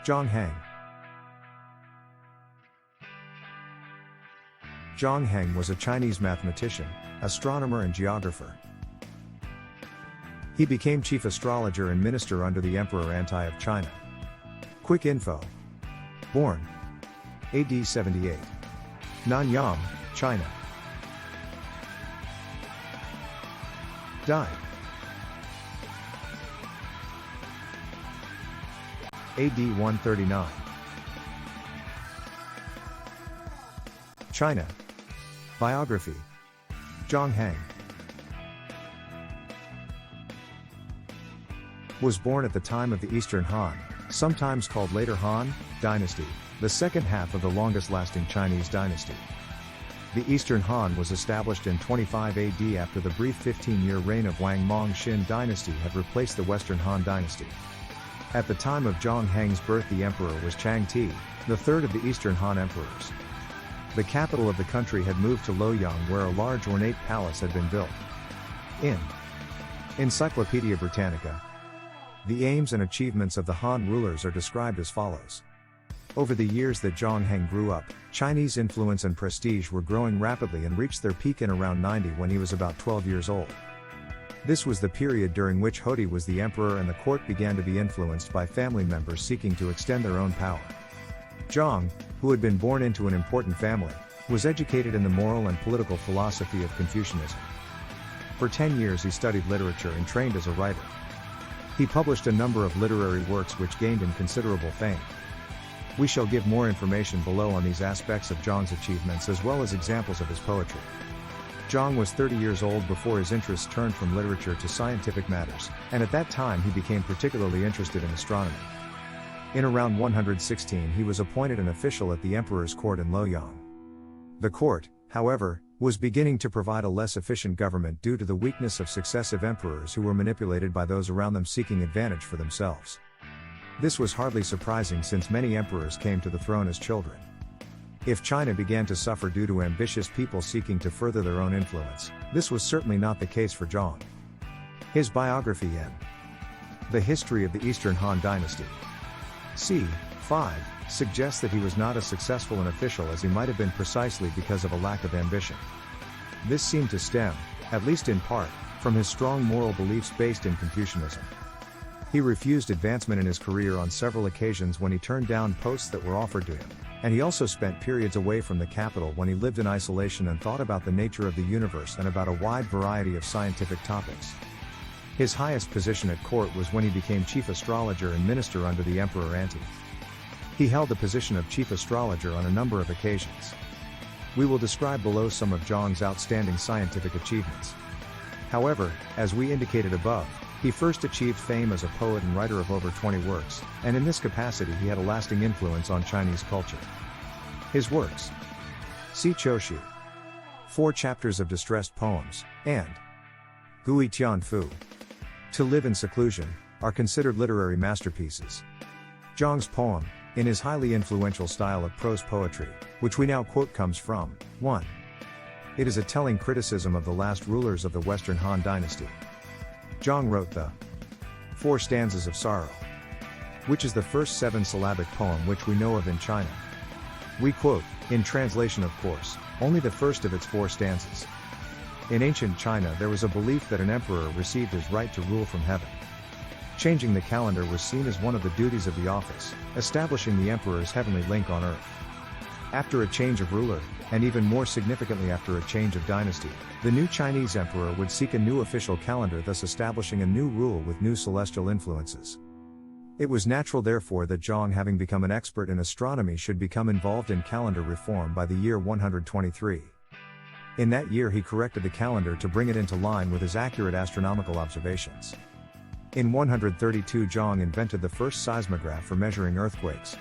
Zhang Heng. Zhang Heng was a Chinese mathematician, astronomer and geographer. He became chief astrologer and minister under the Emperor Anti of China. Quick info. Born AD 78. Nanyang, China. Died AD 139. China. Biography. Zhang Heng was born at the time of the Eastern Han, sometimes called later Han, dynasty, the second half of the longest-lasting Chinese dynasty. The Eastern Han was established in 25 AD after the brief 15-year reign of Wang Mong Xin dynasty had replaced the Western Han dynasty. At the time of Zhang Heng's birth, the emperor was Chang Ti, the third of the Eastern Han emperors. The capital of the country had moved to Luoyang, where a large ornate palace had been built. In Encyclopaedia Britannica, the aims and achievements of the Han rulers are described as follows. Over the years that Zhang Heng grew up, Chinese influence and prestige were growing rapidly and reached their peak in around 90 when he was about 12 years old. This was the period during which Hodi was the emperor and the court began to be influenced by family members seeking to extend their own power. Zhang, who had been born into an important family, was educated in the moral and political philosophy of Confucianism. For 10 years he studied literature and trained as a writer. He published a number of literary works which gained him considerable fame. We shall give more information below on these aspects of Zhang's achievements as well as examples of his poetry. Zhang was 30 years old before his interests turned from literature to scientific matters, and at that time he became particularly interested in astronomy. In around 116 he was appointed an official at the emperor's court in Luoyang. The court, however, was beginning to provide a less efficient government due to the weakness of successive emperors who were manipulated by those around them seeking advantage for themselves. This was hardly surprising since many emperors came to the throne as children. If China began to suffer due to ambitious people seeking to further their own influence, this was certainly not the case for Zhang. His biography in The History of the Eastern Han Dynasty, c. 5, suggests that he was not as successful an official as he might have been precisely because of a lack of ambition. This seemed to stem, at least in part, from his strong moral beliefs based in Confucianism. He refused advancement in his career on several occasions when he turned down posts that were offered to him, and he also spent periods away from the capital when he lived in isolation and thought about the nature of the universe and about a wide variety of scientific topics. His highest position at court was when he became chief astrologer and minister under the Emperor Anti. He held the position of chief astrologer on a number of occasions. We will describe below some of Zhang's outstanding scientific achievements. However, as we indicated above, he first achieved fame as a poet and writer of over 20 works, and in this capacity he had a lasting influence on Chinese culture. His works, Si Choshu, 4 chapters of distressed poems, and Gui Tian Fu, To Live in Seclusion, are considered literary masterpieces. Zhang's poem, in his highly influential style of prose poetry, which we now quote, comes from 1. It is a telling criticism of the last rulers of the Western Han dynasty. Zhang wrote the 4 stanzas of sorrow, which is the first 7-syllabic poem which we know of in China. We quote, in translation of course, only the first of its 4 stanzas. In ancient China there was a belief that an emperor received his right to rule from heaven. Changing the calendar was seen as one of the duties of the office, establishing the emperor's heavenly link on earth. After a change of ruler, and even more significantly after a change of dynasty, the new Chinese emperor would seek a new official calendar, thus establishing a new rule with new celestial influences. It was natural therefore that Zhang, having become an expert in astronomy, should become involved in calendar reform by the year 123. In that year he corrected the calendar to bring it into line with his accurate astronomical observations. In 132 Zhang invented the first seismograph for measuring earthquakes.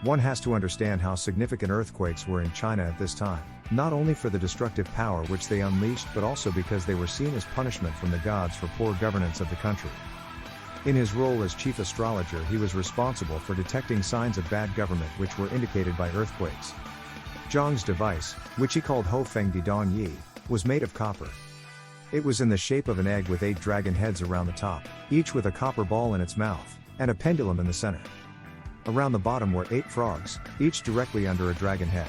One has to understand how significant earthquakes were in China at this time, not only for the destructive power which they unleashed but also because they were seen as punishment from the gods for poor governance of the country. In his role as chief astrologer he was responsible for detecting signs of bad government which were indicated by earthquakes. Zhang's device, which he called Ho Feng Di Dong Yi, was made of copper. It was in the shape of an egg with 8 dragon heads around the top, each with a copper ball in its mouth, and a pendulum in the center. Around the bottom were 8 frogs, each directly under a dragon head.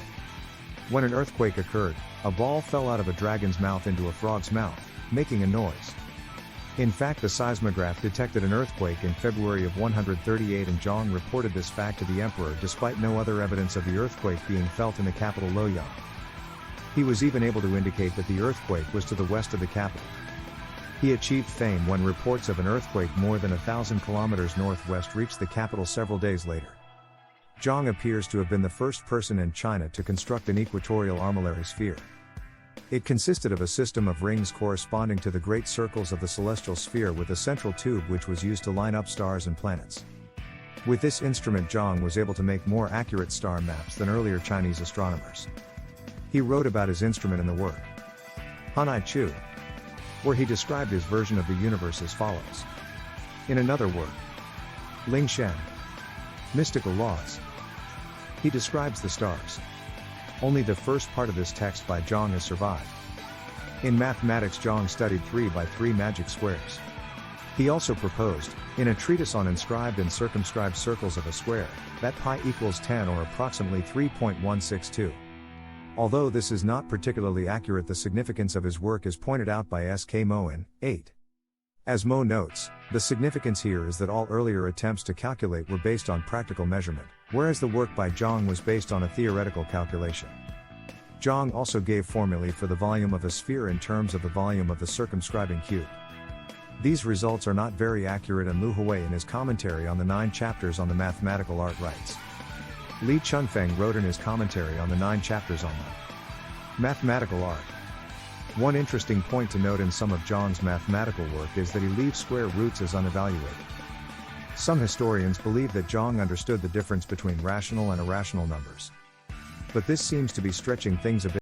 When an earthquake occurred, a ball fell out of a dragon's mouth into a frog's mouth, making a noise. In fact, the seismograph detected an earthquake in February of 138, and Zhang reported this fact to the emperor despite no other evidence of the earthquake being felt in the capital Luoyang. He was even able to indicate that the earthquake was to the west of the capital. He achieved fame when reports of an earthquake more than 1,000 kilometers northwest reached the capital several days later. Zhang appears to have been the first person in China to construct an equatorial armillary sphere. It consisted of a system of rings corresponding to the great circles of the celestial sphere with a central tube which was used to line up stars and planets. With this instrument, Zhang was able to make more accurate star maps than earlier Chinese astronomers. He wrote about his instrument in the work Hanai Chu, where he described his version of the universe as follows. In another work, Ling Shen, Mystical Laws, he describes the stars. Only the first part of this text by Zhang has survived. In mathematics, Zhang studied 3 by 3 magic squares. He also proposed, in a treatise on inscribed and circumscribed circles of a square, that pi equals 10 or approximately 3.162. Although this is not particularly accurate, the significance of his work is pointed out by S.K. Mo in 8. As Mo notes, the significance here is that all earlier attempts to calculate were based on practical measurement, whereas the work by Zhang was based on a theoretical calculation. Zhang also gave formulae for the volume of a sphere in terms of the volume of the circumscribing cube. These results are not very accurate, and Lu Hui in his commentary on the 9 chapters on the mathematical art writes. Li Chunfeng wrote in his commentary on the 9 chapters on the mathematical art. One interesting point to note in some of Zhang's mathematical work is that he leaves square roots as unevaluated. Some historians believe that Zhang understood the difference between rational and irrational numbers. But this seems to be stretching things a bit.